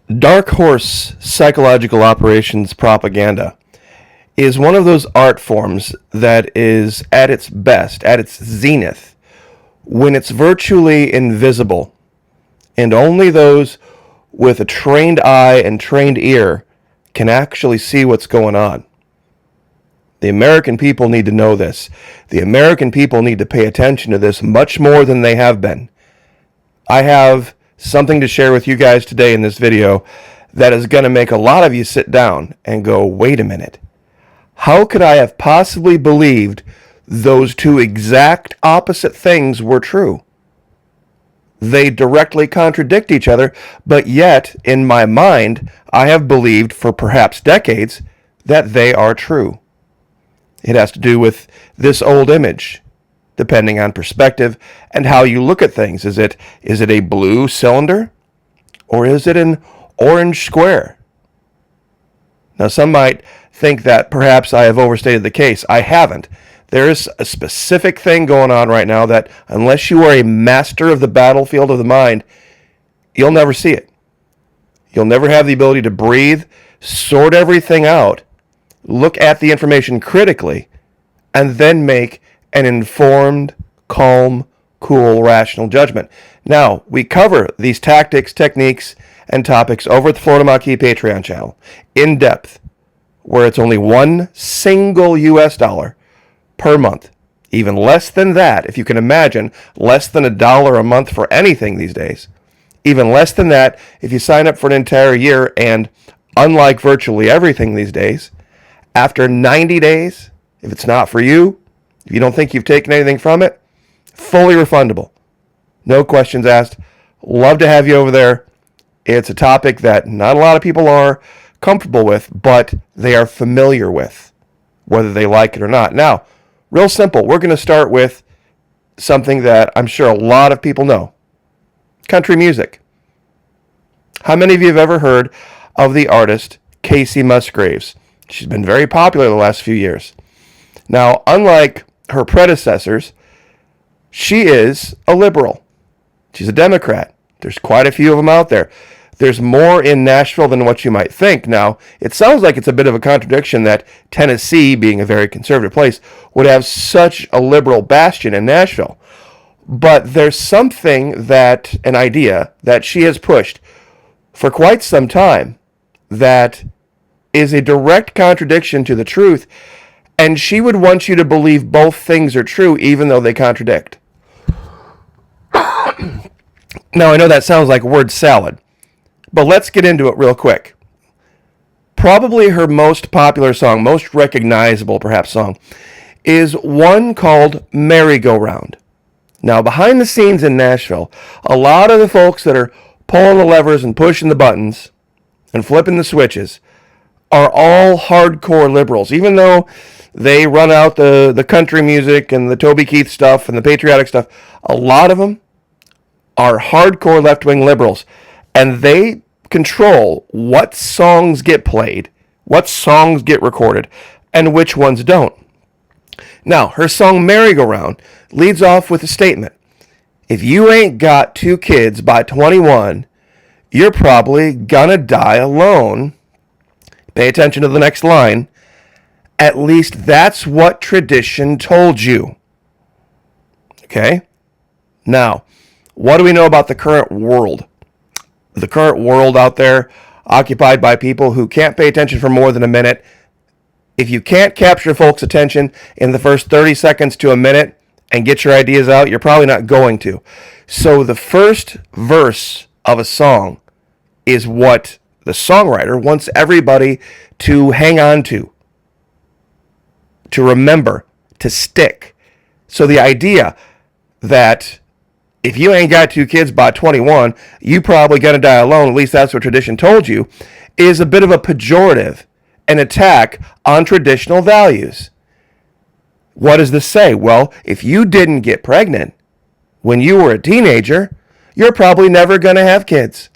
Dark horse psychological operations propaganda is one of those art forms that is at its best, at its zenith, when it's virtually invisible, and only those with a trained eye and trained ear can actually see what's going on. The American people need to know this. The American people need to pay attention to this much more than they have been. I have something to share with you guys today in this video that is going to make a lot of you sit down and go, wait a minute. How could I have possibly believed those two exact opposite things were true? They directly contradict each other, but yet, in my mind, I have believed for perhaps decades that they are true. It has to do with this old image, depending on perspective and how you look at things. Is it a blue cylinder or is it an orange square? Now, some might think that perhaps I have overstated the case. I haven't. There is a specific thing going on right now that unless you are a master of the battlefield of the mind, you'll never see it. You'll never have the ability to breathe, sort everything out, look at the information critically, and then make an informed, calm, cool, rational judgment. Now, we cover these tactics, techniques, and topics over at the Florida Maquis Patreon channel in depth, where it's only one single US dollar per month. Even less than that, if you can imagine, less than $1 a month for anything these days. Even less than that if you sign up for an entire year, and unlike virtually everything these days, after 90 days, if it's not for you, if you don't think you've taken anything from it, fully refundable. No questions asked. Love to have you over there. It's a topic that not a lot of people are comfortable with, but they are familiar with, whether they like it or not. Now, real simple, we're going to start with something that I'm sure a lot of people know. Country music. How many of you have ever heard of the artist Kacey Musgraves? She's been very popular the last few years. Now, unlike her predecessors, she is a liberal. She's a Democrat. There's quite a few of them out there. There's more in Nashville than what you might think. Now, it sounds like it's a bit of a contradiction that Tennessee, being a very conservative place, would have such a liberal bastion in Nashville. But there's something that, an idea that she has pushed for quite some time that is a direct contradiction to the truth, and she would want you to believe both things are true even though they contradict. Now, I know that sounds like word salad, but let's get into it real quick. Probably her most popular song, most recognizable perhaps song, is one called Merry-Go-Round. Now, behind the scenes in Nashville, a lot of the folks that are pulling the levers and pushing the buttons and flipping the switches are all hardcore liberals. Even though they run out the country music and the Toby Keith stuff and the patriotic stuff, a lot of them are hardcore left-wing liberals. And they control what songs get played, what songs get recorded, and which ones don't. Now, her song Merry-Go-Round leads off with a statement. If you ain't got 2 kids by 21, you're probably gonna die alone. Pay attention to the next line. At least that's what tradition told you. Okay? Now, what do we know about the current world? The current world out there, occupied by people who can't pay attention for more than a minute. If you can't capture folks' attention in the first 30 seconds to a minute and get your ideas out, you're probably not going to. So the first verse of a song is what the songwriter wants everybody to hang on to remember, to stick. So the idea that if you ain't got 2 kids by 21, you probably gonna die alone, at least that's what tradition told you, is a bit of a pejorative, an attack on traditional values. What does this say? Well, if you didn't get pregnant when you were a teenager, you're probably never gonna have kids.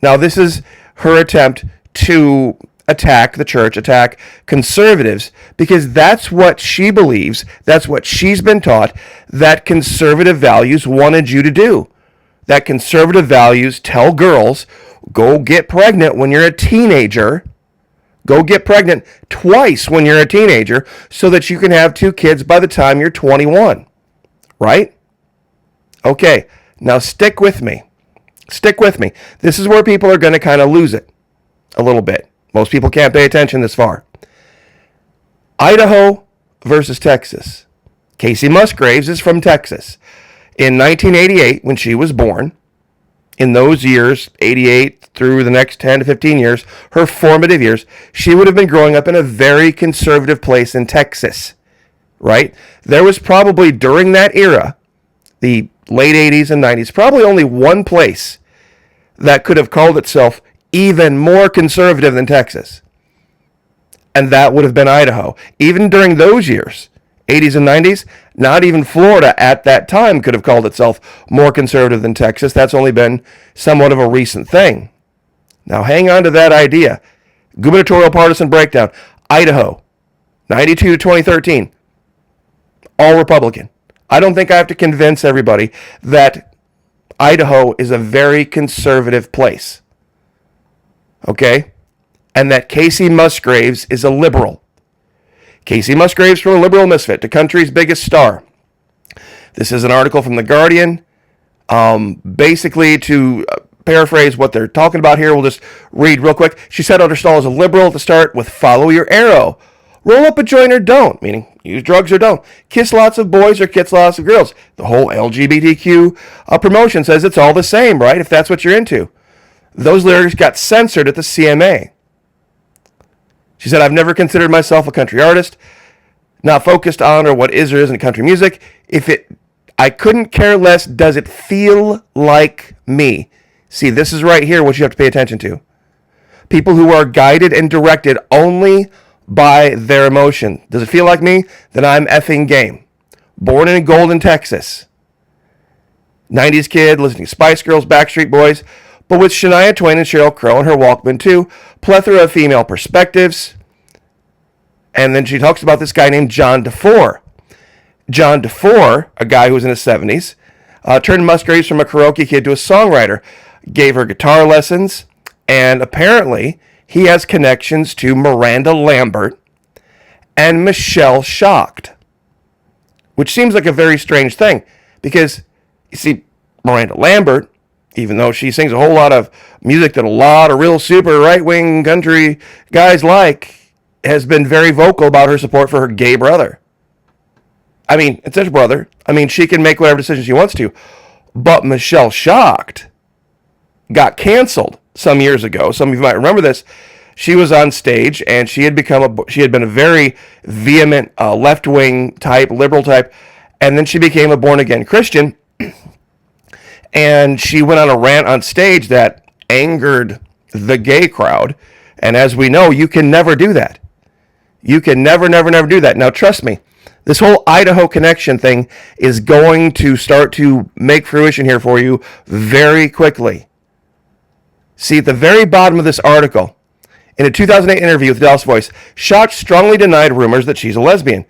Now, this is her attempt to attack the church, attack conservatives, because that's what she believes, that's what she's been taught, that conservative values wanted you to do. that conservative values tell girls, go get pregnant when you're a teenager. Go get pregnant twice when you're a teenager so that you can have 2 kids by the time you're 21. Right? Okay, now stick with me. Stick with me. This is where people are going to kind of lose it a little bit. Most people can't pay attention this far. Idaho versus Texas. Casey Musgraves is from Texas. In 1988, when she was born, in those years, 88 through the next 10 to 15 years, her formative years, she would have been growing up in a very conservative place in Texas, right? There was probably, during that era, the late 80s and 90s, probably only one place that could have called itself even more conservative than Texas. And that would have been Idaho. Even during those years, 80s and 90s, not even Florida at that time could have called itself more conservative than Texas. That's only been somewhat of a recent thing. Now hang on to that idea. Gubernatorial partisan breakdown. Idaho, 92 to 2013, all Republican. I don't think I have to convince everybody that Idaho is a very conservative place. Okay? And that Casey Musgraves is a liberal. Casey Musgraves from a liberal misfit, the country's biggest star. This is an article from The Guardian. Basically, to paraphrase what they're talking about here, we'll just read real quick. She set out her stall as a liberal to start with follow your arrow. Roll up a joint or don't, meaning use drugs or don't. Kiss lots of boys or kiss lots of girls. The whole LGBTQ promotion says it's all the same, right? If that's what you're into. Those lyrics got censored at the CMA. She said, I've never considered myself a country artist, not focused on or what is or isn't country music. I couldn't care less, does it feel like me? See, this is right here what you have to pay attention to. People who are guided and directed only by their emotion. Does it feel like me? Then I'm effing game. Born in Golden, Texas. 90s kid, listening to Spice Girls, Backstreet Boys, but with Shania Twain and Sheryl Crow and her Walkman too. Plethora of female perspectives. And then she talks about this guy named John DeFore. John DeFore, a guy who was in his 70s, turned Musgraves from a karaoke kid to a songwriter, gave her guitar lessons, and apparently he has connections to Miranda Lambert and Michelle Shocked, which seems like a very strange thing because, you see, Miranda Lambert, even though she sings a whole lot of music that a lot of real super right-wing country guys like, has been very vocal about her support for her gay brother. I mean, it's his brother. I mean, she can make whatever decision she wants to. But Michelle Shocked got canceled some years ago. Some of you might remember this. She was on stage and she had been a very vehement left-wing type, liberal type, and then she became a born-again Christian. And she went on a rant on stage that angered the gay crowd. And as we know, you can never do that. You can never do that. Now, trust me, this whole Idaho connection thing is going to start to make fruition here for you very quickly. See, at the very bottom of this article, in a 2008 interview with the Dallas Voice, Shocked strongly denied rumors that she's a lesbian.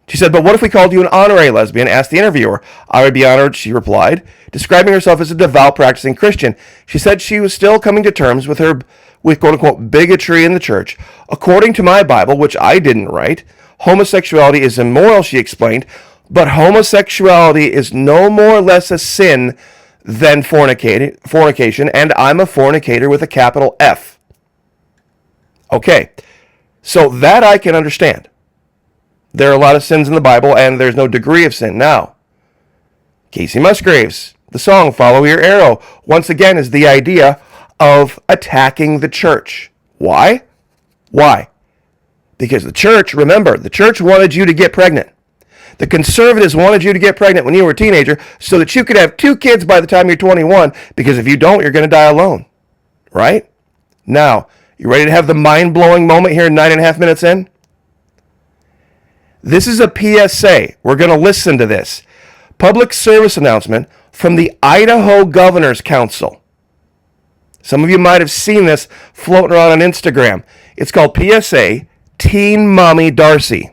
She said, but what if we called you an honorary lesbian? Asked the interviewer. I would be honored, she replied, describing herself as a devout practicing Christian. She said she was still coming to terms with quote-unquote bigotry in the church. According to my Bible, which I didn't write, homosexuality is immoral, she explained, but homosexuality is no more or less a sin than fornication, and I'm a fornicator with a capital F. Okay, so that I can understand. There are a lot of sins in the Bible, and there's no degree of sin. Now, Casey Musgraves, the song Follow Your Arrow, once again is the idea of attacking the church. Why? Why? Because the church, remember, the church wanted you to get pregnant. The conservatives wanted you to get pregnant when you were a teenager so that you could have 2 kids by the time you're 21, because if you don't, you're going to die alone. Right? Now, you ready to have the mind-blowing moment here 9.5 minutes in? This is a PSA. We're going to listen to this. Public service announcement from the Idaho Governor's Council. Some of you might have seen this floating around on Instagram. It's called PSA, Teen Mommy Darcy.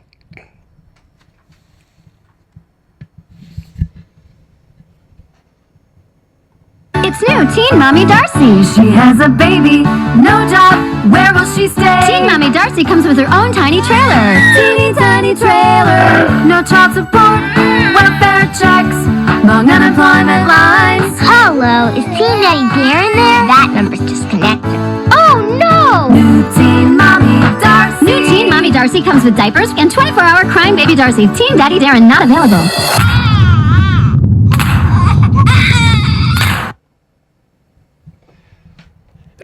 It's new Teen Mommy Darcy. She has a baby, no job, where will she stay? Teen Mommy Darcy comes with her own tiny trailer. Teeny tiny trailer, no child support, welfare checks, long unemployment lines. Hello, is Teen Daddy Bear in there? That number's disconnected. Oh no! New Teen Mommy Darcy. New Teen Mommy Darcy comes with diapers and 24-hour crying baby Darcy. Teen Daddy Darren not available.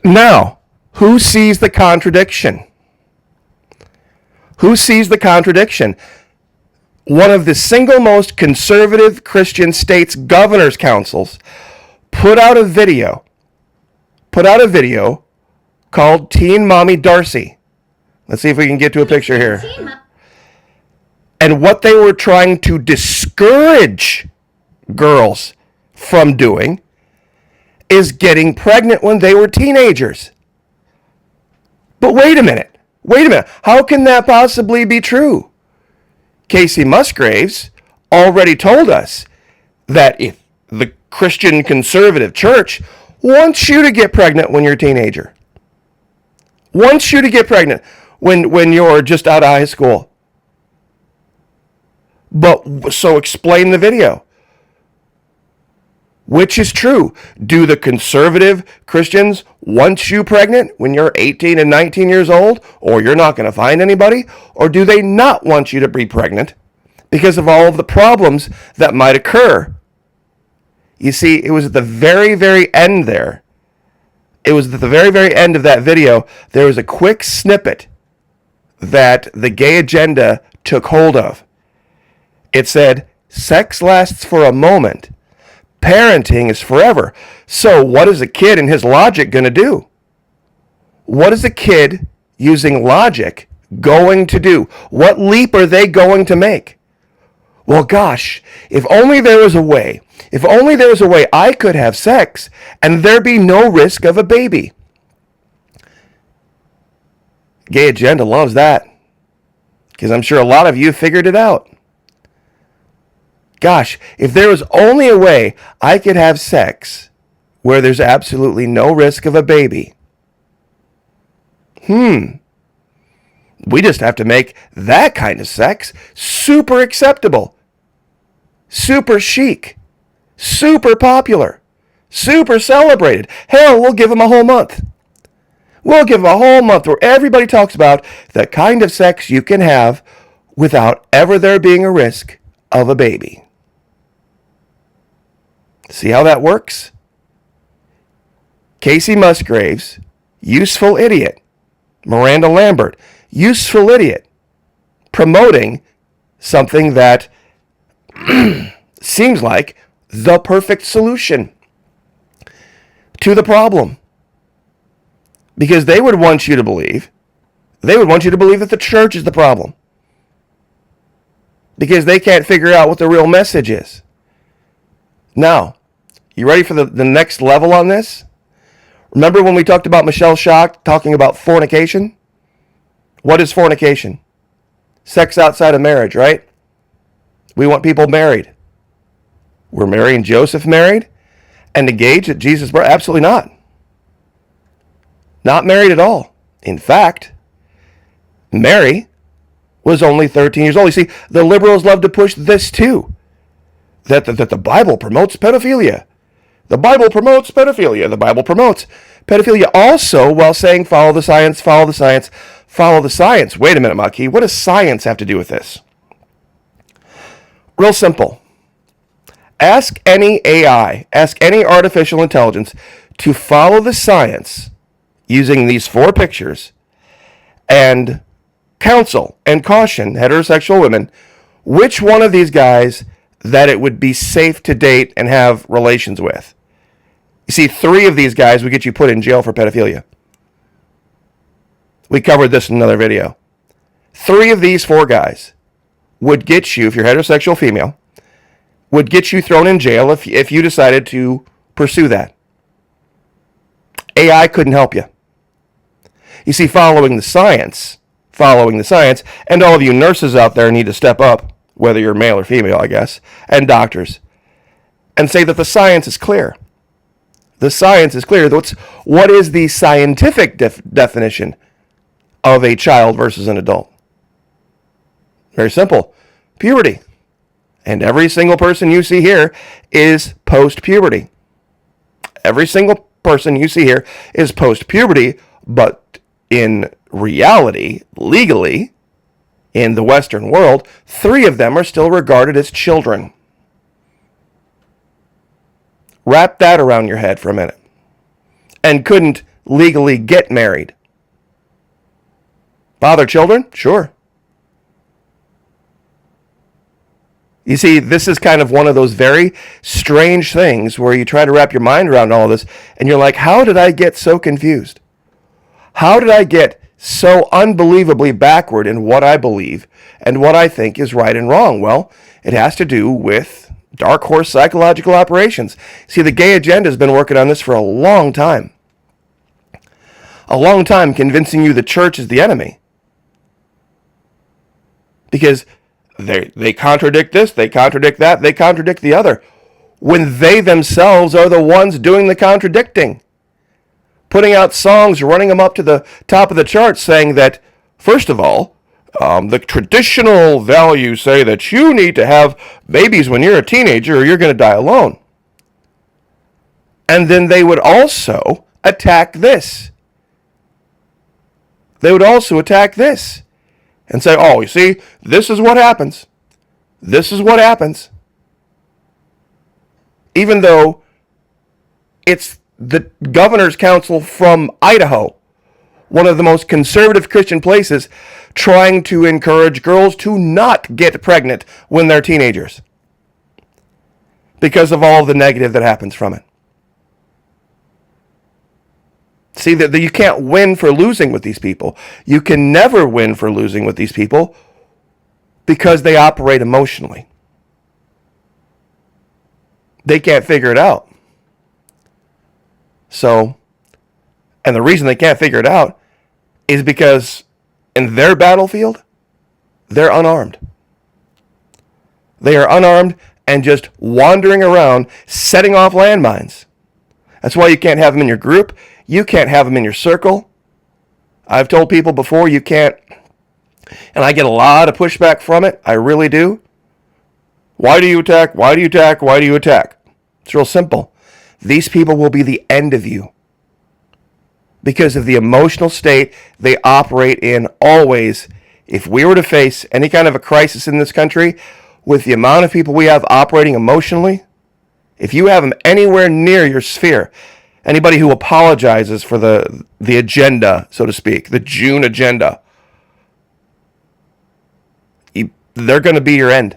Now, who sees the contradiction? Who sees the contradiction? One of the single most conservative Christian states' governor's councils put out a video called Teen Mommy Darcy. Let's see if we can get to a picture here. And what they were trying to discourage girls from doing is getting pregnant when they were teenagers. But wait a minute. How can that possibly be true? Casey Musgraves already told us that if the Christian conservative church wants you to get pregnant when you're a teenager, wants you to get pregnant when you're just out of high school. But so explain the video. Which is true? Do the conservative Christians want you pregnant when you're 18 and 19 years old, or you're not going to find anybody? Or do they not want you to be pregnant because of all of the problems that might occur? You see, it was at the very, very end there. It was at the very, very end of that video. There was a quick snippet that the gay agenda took hold of. It said, sex lasts for a moment. Parenting is forever. So what is a kid in his logic going to do? What is a kid using logic going to do? What leap are they going to make? Well, gosh, if only there was a way I could have sex and there be no risk of a baby. Gay agenda loves that, because I'm sure a lot of you figured it out. Gosh, if there was only a way I could have sex where there's absolutely no risk of a baby. We just have to make that kind of sex super acceptable, super chic, super popular, super celebrated. Hell, we'll give them a whole month. We'll give them a whole month where everybody talks about the kind of sex you can have without ever there being a risk of a baby. See how that works? Casey Musgraves, useful idiot. Miranda Lambert, useful idiot. Promoting something that seems like the perfect solution to the problem. Because they would want you to believe that the church is the problem. Because they can't figure out what the real message is. Now, you ready for the next level on this? Remember when we talked about Michelle Schock talking about fornication? What is fornication? Sex outside of marriage, right? We want people married. Were Mary and Joseph married and engaged at Jesus' birth? Absolutely not. Not married at all. In fact, Mary was only 13 years old. You see, the liberals love to push this too. That the Bible promotes pedophilia. The Bible promotes pedophilia. The Bible promotes pedophilia also while saying follow the science, follow the science, follow the science. Wait a minute, Maki. What does science have to do with this? Real simple. Ask any AI, ask any artificial intelligence to follow the science using these 4 pictures and counsel and caution heterosexual women which one of these guys that it would be safe to date and have relations with. You see, 3 of these guys would get you put in jail for pedophilia. We covered this in another video. 3 of these 4 guys would get you, if you're heterosexual female, would get you thrown in jail if you decided to pursue that. AI couldn't help you. You see, following the science, and all of you nurses out there need to step up, whether you're male or female, I guess, and doctors, and say that the science is clear. The science is clear. What is the scientific definition of a child versus an adult? Very simple. Puberty. And every single person you see here is post-puberty. Every single person you see here is post-puberty, but in reality, legally, in the Western world, 3 of them are still regarded as children. Wrap that around your head for a minute. And couldn't legally get married. Father children? Sure. You see, this is kind of one of those very strange things where you try to wrap your mind around all of this, and you're like, how did I get so confused? How did I get so unbelievably backward in what I believe and what I think is right and wrong? Well, it has to do with dark horse psychological operations. See, the gay agenda has been working on this for a long time. A long time convincing you the church is the enemy. Because they contradict this, they contradict that, they contradict the other, when they themselves are the ones doing the contradicting. Putting out songs, running them up to the top of the charts, saying that, first of all, the traditional values say that you need to have babies when you're a teenager or you're going to die alone. And then they would also attack this. They would also attack this. And say, oh, you see, this is what happens. This is what happens. Even though it's the governor's council from Idaho, one of the most conservative Christian places, trying to encourage girls to not get pregnant when they're teenagers because of all the negative that happens from it. See, that you can't win for losing with these people. You can never win for losing with these people because they operate emotionally. They can't figure it out. So, and the reason they can't figure it out is because in their battlefield, they're unarmed. They are unarmed and just wandering around, setting off landmines. That's why you can't have them in your group. You can't have them in your circle. I've told people before you can't, and I get a lot of pushback from it. I really do. Why do you attack? Why do you attack? Why do you attack? It's real simple. These people will be the end of you because of the emotional state they operate in always. If we were to face any kind of a crisis in this country, with the amount of people we have operating emotionally, if you have them anywhere near your sphere, anybody who apologizes for the agenda, so to speak, the June agenda, they're going to be your end.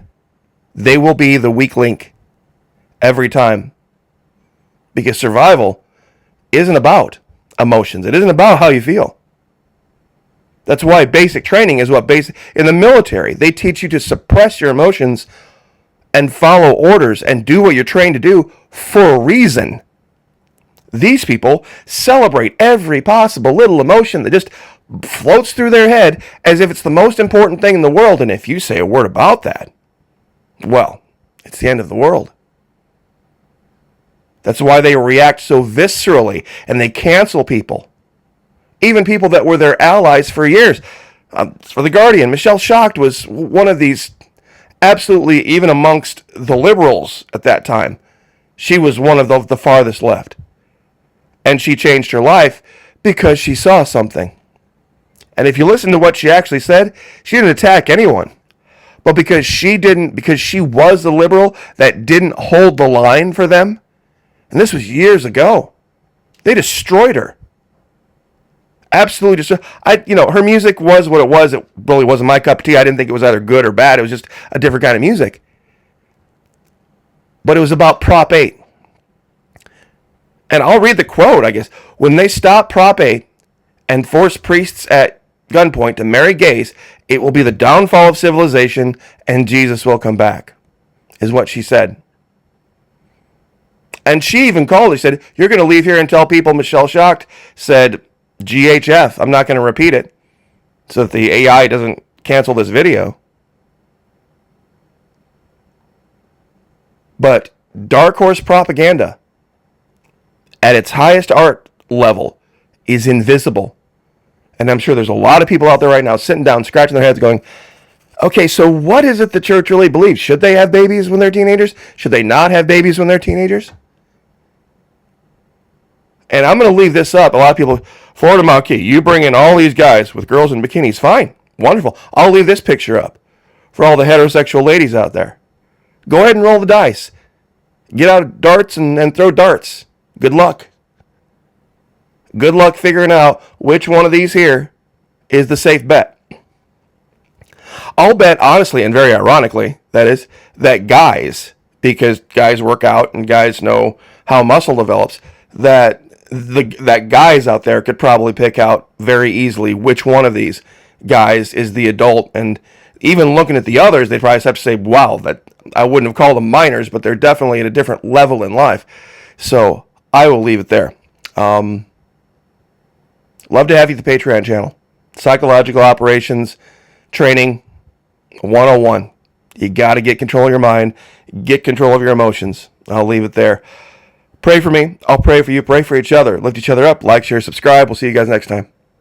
They will be the weak link every time. Because survival isn't about emotions. It isn't about how you feel. That's why basic training is what in the military, they teach you to suppress your emotions and follow orders and do what you're trained to do for a reason. These people celebrate every possible little emotion that just floats through their head as if it's the most important thing in the world. And if you say a word about that, well, it's the end of the world. That's why they react so viscerally and they cancel people. Even people that were their allies for years. For The Guardian, Michelle Schacht was one of these, absolutely, even amongst the liberals at that time, she was one of the farthest left. And she changed her life because she saw something. And if you listen to what she actually said, she didn't attack anyone. But because she was the liberal that didn't hold the line for them, and this was years ago, they destroyed her. Absolutely destroyed. Her music was what it was. It really wasn't my cup of tea. I didn't think it was either good or bad. It was just a different kind of music. But it was about Prop 8. And I'll read the quote, I guess. When they stop Prop 8 and force priests at gunpoint to marry gays, it will be the downfall of civilization and Jesus will come back, is what she said. And she even called. She said, you're going to leave here and tell people Michelle Schacht said GHF. I'm not going to repeat it so that the AI doesn't cancel this video. But dark horse propaganda at its highest art level is invisible. And I'm sure there's a lot of people out there right now sitting down, scratching their heads going, okay, so what is it the church really believes? Should they have babies when they're teenagers? Should they not have babies when they're teenagers? And I'm going to leave this up. A lot of people, Florida Marquee, you bring in all these guys with girls in bikinis. Fine. Wonderful. I'll leave this picture up for all the heterosexual ladies out there. Go ahead and roll the dice. Get out darts and throw darts. Good luck. Good luck figuring out which one of these here is the safe bet. I'll bet, honestly and very ironically, that is, that guys, because guys work out and guys know how muscle develops, that guys out there could probably pick out very easily which one of these guys is the adult. And even looking at the others, they'd probably have to say, wow, that I wouldn't have called them minors, but they're definitely at a different level in life. So I will leave it there. Love to have you at the Patreon channel. Psychological Operations Training 101. You got to get control of your mind, get control of your emotions. I'll leave it there. Pray for me. I'll pray for you. Pray for each other. Lift each other up. Like, share, subscribe. We'll see you guys next time.